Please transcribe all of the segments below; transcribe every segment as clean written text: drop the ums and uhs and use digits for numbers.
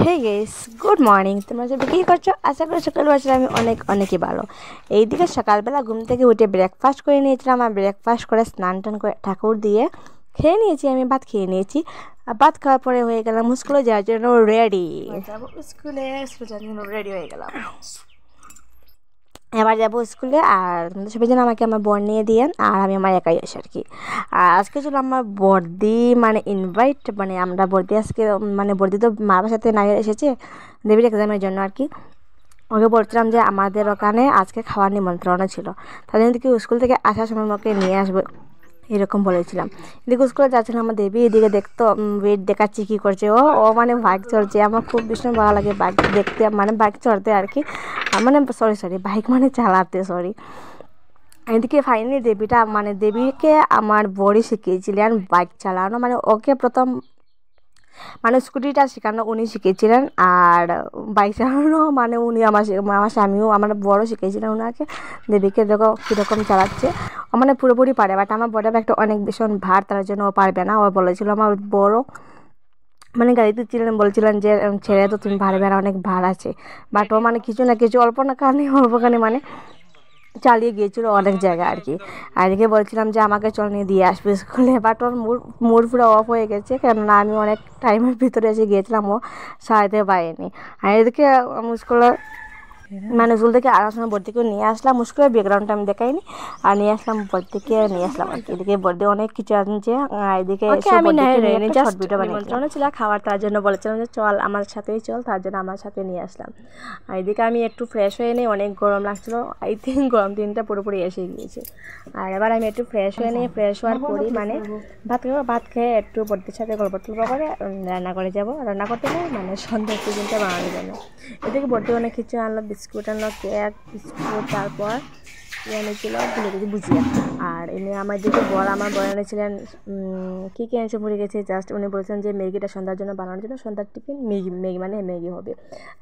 হে guess, good morning. তোমরা সবাই কী করছো? আশা করি সকাল বছর আমি অনেকই ভালো। এইদিকে সকালবেলা ঘুম থেকে উঠে ব্রেকফাস্ট করে নিয়েছিলাম। আর ব্রেকফাস্ট করে স্নান টান করে ঠাকুর দিয়ে খেয়ে নিয়েছি। আমি ভাত খেয়ে নিয়েছি। আর ভাত খাওয়ার পরে হয়ে গেলাম স্কুলে যাওয়ার জন্য রেডি। স্কুলে যাওয়ার জন্য রেডি হয়ে গেলাম। এবার যাবো স্কুলে। আর তোমাদের সবাই যেন আমাকে আমার বোন নিয়ে দিয়ে, আর আমি আমার একাই আসি আর কি। আর আজকে ছিল আমার বর্দি ইনভাইট, আমরা বর্দি আজকে বর্দি তো মার বাসাতে না এসেছে দেবীর এক্সামের জন্য আর কি। ওকে বলছিলাম যে আমাদের ওখানে আজকে খাওয়ার নিমন্ত্রণ ছিল, তাদের কি স্কুল থেকে আসার সময় আমাকে নিয়ে আসবো এরকম বলেছিলাম। এদিকে স্কুলে যাচ্ছিলাম আমার দেবী, এদিকে দেখতো ওয়েট দেখাচ্ছি কী করছে ও ও বাইক চলছে। আমার খুব ভীষণ ভালো লাগে বাইক দেখতে, বাইক চড়তে আর কি। সরি বাইক চালাতে সরি। এদিকে ফাইনালি দেবীটা দেবীকে আমার বড়ি শিখিয়েছিলেন বাইক চালানো। ওকে প্রথম স্কুটিটা শেখানো উনি শিখিয়েছিলেন, আর বাইক চালানো উনি আমার স্বামীও আমার বড় শিখিয়েছিলেন ওনাকে। দেবীকে দেখো কীরকম চালাচ্ছে। ও পুরোপুরি পারে, বাট আমার বড় একটা অনেক ভীষণ ভার, তার জন্য ও পারবে না। ও বলেছিল আমার বড় গাড়িতে ছিলেন, বলছিলেন যে ছেড়ে তো তুমি পারবে না, অনেক ভার আছে। বাট ও কিছু না কিছু অল্প খানি চালিয়ে গিয়েছিল অনেক জায়গা আর কি। আর এদিকে বলছিলাম যে আমাকে চল নিয়ে দিয়ে আসবে স্কুলে, বাট ওর মুড পুরো অফ হয়ে গেছে, কেননা আমি অনেক টাইমের ভিতরে এসে গিয়েছিলাম, ও সারাতে পারেনি। আর এদিকে স্কুলে স্কুল থেকে আসার সময় বর্দিকেও নিয়ে আসলাম। স্কুলের ব্যাকগ্রাউন্ডটা আমি দেখাইনি, আর নিয়ে আসলাম বর্দিকে নিয়ে আসলাম আর কি। এদিকে বর্দি অনেক কিছু আনছে, এদিকে আমি নিমন্ত্রণ ছিল খাওয়ার, তার জন্য বলেছিলাম যে চল আমার সাথেই চল, তার জন্য আমার সাথে নিয়ে আসলাম। আর এদিকে আমি একটু ফ্রেশ হয়ে নিই, অনেক গরম লাগছিলো। আই থিঙ্ক গরম দিনটা পুরোপুরি এসে গিয়েছে। আর এবার আমি একটু ফ্রেশ হয়ে নিই, ফ্রেশ হওয়ার পরই ভাত খেয়ে একটু বর্দির সাথে গল্প টল্প করে রান্না করে যাবো। রান্না করতে সন্ধ্যার টিফিনটা বানানোর জন্য। এদিকে বর্দি অনেক কিছু আনলো, বিস্কুট আনলো, কেক, বিস্কুট, তারপর এনেছিল ভুজিয়া। আর এমনি আমার দিকে আমার বর এনেছিলেন কী এনেছে ভুলে গেছে, জাস্ট উনি বলেছেন যে ম্যাগিটা সন্ধ্যার জন্য বানানোর জন্য, সন্ধ্যার টিফিন ম্যাগি হবে।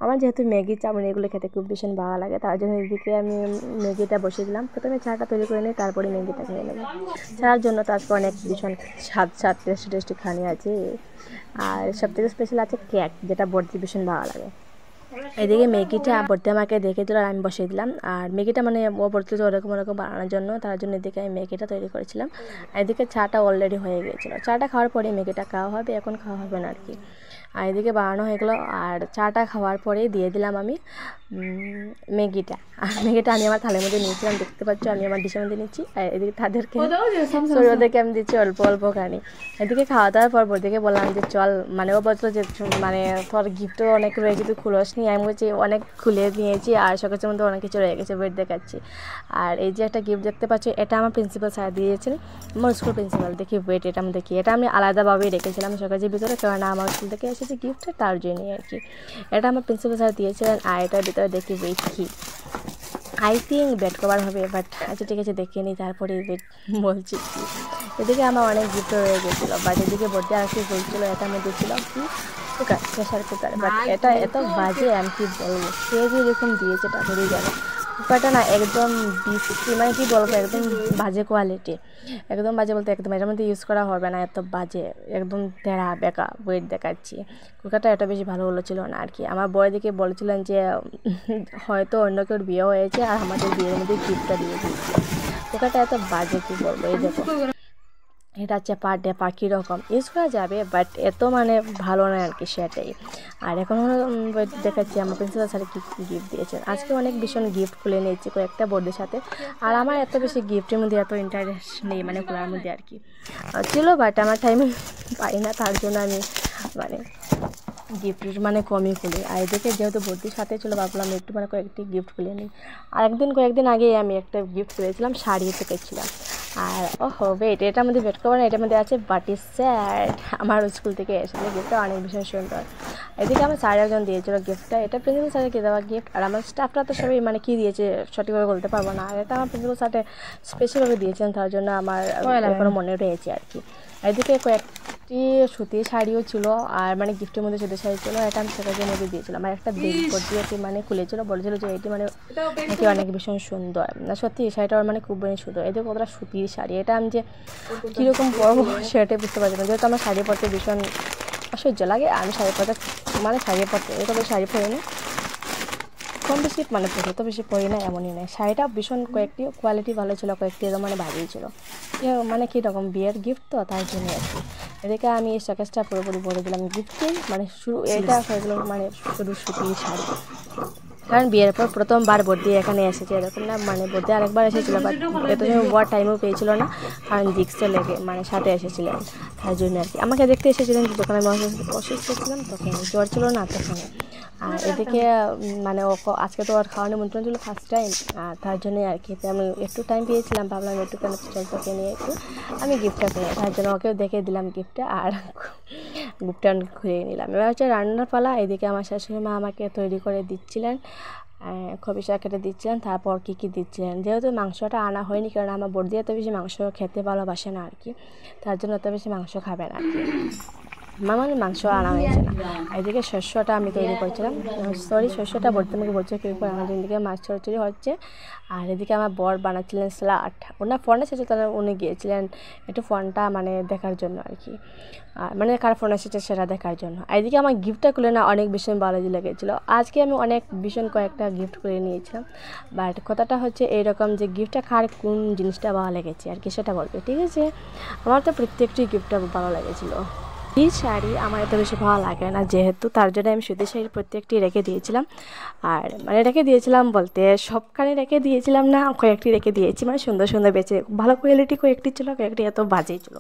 আমার যেহেতু ম্যাগি চাউমিন এগুলো খেতে খুব ভীষণ ভালো লাগে, তার জন্য এদিকে আমি ম্যাগিটা বসিয়ে দিলাম। প্রথমে চাটা তৈরি করে নিই, তারপরে ম্যাগিটা খেয়ে নেব। চার জন্য তো আজকে অনেক ভীষণ স্বাদ টেস্টি খানি আছে। আর সবথেকে স্পেশাল আছে কেক, যেটা বর্দি ভীষণ ভালো লাগে। এদিকে ম্যাগিটা বর্দি আমাকে দেখে দিল, আর আমি বসিয়ে দিলাম। আর ম্যাগিটা ও বলছিল ওরকম বানানোর জন্য, তার জন্য এদিকে আমি ম্যাগিটা তৈরি করেছিলাম। আর এদিকে চাটা অলরেডি হয়ে গিয়েছিলো। চাটা খাওয়ার পরে ম্যাগিটা খাওয়া হবে, এখন খাওয়া হবে না আর কি। আর এদিকে বানানো হয়ে গেলো। আর চাটা খাওয়ার পরেই দিয়ে দিলাম আমি ম্যাগিটা। আর ম্যাগিটা আমি আমার থালের মধ্যে নিয়েছিলাম, দেখতে পাচ্ছ আমি আমার ডিশের মধ্যে নিচ্ছি। আর এদিকে তাদেরকে ওদেরকে আমি দিচ্ছি অল্প খানি। এদিকে খাওয়া দাওয়ার পর বলদিকে বললাম যে চল, ও বলছিল যে তোর গিফটও অনেক রয়েছে, তুই খুলোস নি। আমি বলছি অনেক খুলে নিয়েছি, আর শোকেসের মধ্যে অনেক কিছু রয়ে গেছে, ওয়েট দেখাচ্ছি। আর এই যে একটা গিফট দেখতে পাচ্ছি, এটা আমার প্রিন্সিপাল স্যার দিয়েছেন, আমার স্কুল প্রিন্সিপাল। দেখি ওয়েট, এটা আমি দেখি, এটা আমি আলাদাভাবেই রেখেছিলাম শোকেসের ভিতরে, কেননা আমার স্কুল থেকে এসেছে গিফটটা, তার জন্যই আর কি। এটা আমার প্রিন্সিপাল স্যার দিয়েছিলেন। আর এটার ভিতরে দেখি ওয়েট কি, আই থিঙ্ক বেড কভার হবে, বাট আচ্ছা ঠিক আছে দেখে নিই, তারপরে বেড বলছি কি। এদিকে আমার অনেক গিফট রয়ে গেছিলো, বাট এদিকে বলতে আর কি বলছিলো, এটা আমি দিয়েছিল কি কুকার, প্রেশার কুকার। বাট এটা এত বাজে, আমি কি বলবো, সে যেরকম দিয়েছে তাদেরই জানে। কুকারটা না একদম বিশ্রী, কি বলবো, একদম বাজে কোয়ালিটি, একদম বাজে বলতে একদম এটার মধ্যে ইউজ করা হবে না, এত বাজে, একদম তেড়া বেকা ওয়েট দেখাচ্ছি। কুকারটা এত বেশি ভালো ছিল না আর কি। আমার বড় দিকে বলেছিলেন যে হয়তো অন্য কেউ বিয়ে হয়েছে আর আমাদের বিয়ের মধ্যে গিফটটা দিয়ে দিচ্ছে। কুকারটা এত বাজে, কি বলবো। এই দেখো, এটা হচ্ছে পা কীরকম ইউজ করা যাবে, বাট এত ভালো নয় আর কি, সেটাই। আর এখন দেখাচ্ছি আমার প্রিন্সিপাল স্যার কী গিফট দিয়েছেন। আজকে অনেক ভীষণ গিফট খুলে নিয়েছি কয়েকটা বোর্ডের সাথে। আর আমার এত বেশি গিফটের মধ্যে এত ইন্টারেস্ট নেই, খোলার মধ্যে আর কি ছিল, বাট আমার টাইমে পাই না, তার জন্য আমি গিফট কমই খুলি। আর এদিকে যেহেতু ভর্তির সাথে ছিল, ভাবলাম একটু কয়েকটি গিফট খুলে নিই। আর কয়েকদিন আগে আমি একটা গিফট খুলেছিলাম, শাড়ি পেকেছিলাম। আর ওয়েট, এটার মধ্যে বেড কভার না, এটার মধ্যে আছে বাটি সেট। আমার স্কুল থেকে এসেছে গিফটটা, অনেক ভীষণ সুন্দর। এদিকে আমার স্যার একজন দিয়েছিল গিফটটা, এটা প্রিন্সিপাল স্যারকে দেওয়া গিফট। আর আমার স্টাফরা তো সবাই কী দিয়েছে সঠিকভাবে বলতে পারবো না। আর এটা আমার প্রিন্সিপাল স্যারকে স্পেশালভাবে দিয়েছেন, তার জন্য আমার এখনও মনে রয়েছে আর কি। এদিকে কয়েকটি সুতির শাড়িও ছিল, আর গিফটের মধ্যে সুতির শাড়ি ছিল, এটা আমি সেটাকে মধ্যে দিয়েছিলাম। আর একটা বেগ ভর্তি খুলেছিল, বলেছিল যে এটি এটি অনেক ভীষণ সুন্দর। না সত্যি এই শাড়িটা খুব সুন্দর। এদিকে কতটা সুতির শাড়ি, এটা আমি যে কীরকম পরবো সেটাই বুঝতে পারছি না, যেহেতু আমার শাড়ি পরতে ভীষণ অসহ্য লাগে। আমি শাড়ি পরতে মানে শাড়ি পরতে তবে শাড়ি পরি না, কম বেশি মানে পরি, তো বেশি পরি না এমনই নয়। শাড়িটা ভীষণ কয়েকটি কোয়ালিটি ভালো ছিল, কয়েকটি মানে ভালোই ছিল, মানে কীরকম বিয়ের গিফট তো তার জন্য আর কি। এদিকে আমি এই শোকেসটা পুরোপুরি ভরে দিলাম গিফটেই, মানে শুরু এটা হয়ে গেলো মানে শুরু সুতির শাড়ি। কারণ বিয়ের পর প্রথমবার বর্দি এখানে এসেছে, এরকম না মানে বর্দি আরেকবার এসেছিলো, বাট এত সময় বর টাইমও পেয়েছিল না, কারণ জিক্সও লেগে মানে সাথে এসেছিলেন, তার জন্য আর কি। আমাকে দেখতে এসেছিলেন যখন আমি অসুস্থ ছিলাম, তখন জ্বর ছিল না তখন। আর এদিকে মানে ও আজকে তো ওর খাওয়ার নিমন্ত্রণ ছিল ফার্স্ট টাইম, আর তার জন্যই আর কি আমি একটু টাইম পেয়েছিলাম, ভাবলাম একটু কেন চলতে নিয়ে একটু আমি গিফটটা করে, তার জন্য ওকেও দেখে দিলাম গিফটটা, আর গিফটটা ঘুরিয়ে নিলাম। এবার হচ্ছে রান্নার পালা। এদিকে আমার শাশুড়ি মা আমাকে তৈরি করে দিচ্ছিলেন, খবিসা কেটে দিচ্ছিলেন, তারপর কী কী দিচ্ছিলেন। যেহেতু মাংসটা আনা হয়নি, কারণ আমার বর্দি এত বেশি মাংস খেতে ভালোবাসে না আর কি, তার জন্য এত বেশি মাংস খাবে না আর কি, আমার মাংস আনা হয়েছে না। এদিকে শস্যটা আমি তৈরি করছিলাম, শস্যটা বলতে আমাকে বলছে কী করে, আমাদের এদিকে মাছ চড়চড়ি হচ্ছে। আর এদিকে আমার বর বানাচ্ছিলেন স্যালাড, ওনার ফোন এসেছে, তাহলে উনি গিয়েছিলেন একটু ফোনটা মানে দেখার জন্য আর কি, আর মানে কার ফোন এসেছে সেটা দেখার জন্য। এদিকে আমার গিফটটা খুলে না অনেক ভীষণ ভালো লেগেছিলো। আজকে আমি অনেক ভীষণ কয়েকটা গিফট করে নিয়েছিলাম, বাট কথাটা হচ্ছে এইরকম যে গিফটটা কার কোন জিনিসটা ভালো লেগেছে আর কি সেটা বলবে, ঠিক আছে। আমার তো প্রত্যেকটি গিফটটা ভালো লেগেছিলো। এই শাড়ি আমার এত বেশি ভালো লাগে না, যেহেতু তার জন্য আমি সুতির শাড়ি প্রত্যেকটি রেখে দিয়েছিলাম। আর মানে রেখে দিয়েছিলাম বলতে সবখানে রেখে দিয়েছিলাম না, কয়েকটি রেখে দিয়েছি, মানে সুন্দর সুন্দর বেঁচে ভালো কোয়ালিটি কয়েকটি ছিল, কয়েকটি এত বাজেই ছিল।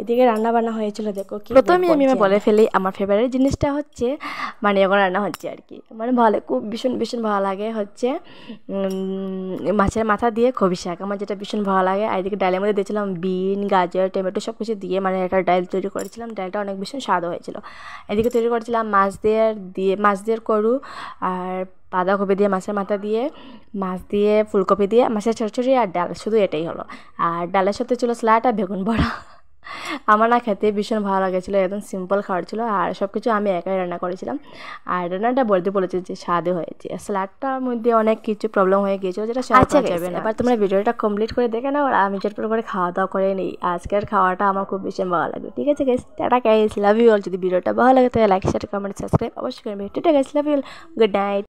এদিকে রান্না বান্না হয়েছিল, দেখো কি প্রথমেই আমি বলে ফেলি আমার ফেভারিট জিনিসটা হচ্ছে মানে এখন রান্না হচ্ছে আর কি, মানে ভালো খুব ভীষণ ভীষণ ভালো লাগে হচ্ছে মাছের মাথা দিয়ে খবি শাক, আমার যেটা ভীষণ ভালো লাগে। আর এদিকে ডালের মধ্যে দিয়েছিলাম বিন, গাজর, টমেটো সব কিছু দিয়ে মানে একটা ডাল তৈরি করেছিলাম, ডালটা অনেক ভীষণ স্বাদ হয়েছিল। এদিকে তৈরি করেছিলাম মাছ দিয়ে করু, আর বাঁধাকপি দিয়ে মাছের মাথা দিয়ে, মাছ দিয়ে, ফুলকপি দিয়ে মাছের চচ্চড়ি, আর ডাল, শুধু এটাই হলো। আর ডালের সাথে ছিল স্যালাড আর বেগুন বড়া। আমার না খেতে ভীষণ ভালো লাগেছিলো, একদম সিম্পল খাবার ছিল, আর সব কিছু আমি একাই রান্না করেছিলাম। আর রান্নাটা বলতে বলেছে যে স্বাদে হয়েছে, স্যালাডটার মধ্যে অনেক কিছু প্রবলেম হয়ে গিয়েছিলো, যেটা স্বাদ যাবে না। এবার তোমরা ভিডিওটা কমপ্লিট করে দেখে নাও, আর আমি চটপট করে খাওয়া দাওয়া করে নিই। আজকের খাওয়াটা আমার খুব ভীষণ ভালো লাগবে, ঠিক আছে guys, tata guys, love you all. যদি ভিডিওটা ভালো লাগে তাহলে লাইক, শেয়ার, কমেন্ট, সাবস্ক্রাইব অবশ্যই করবে। Tata guys, love you all, good night.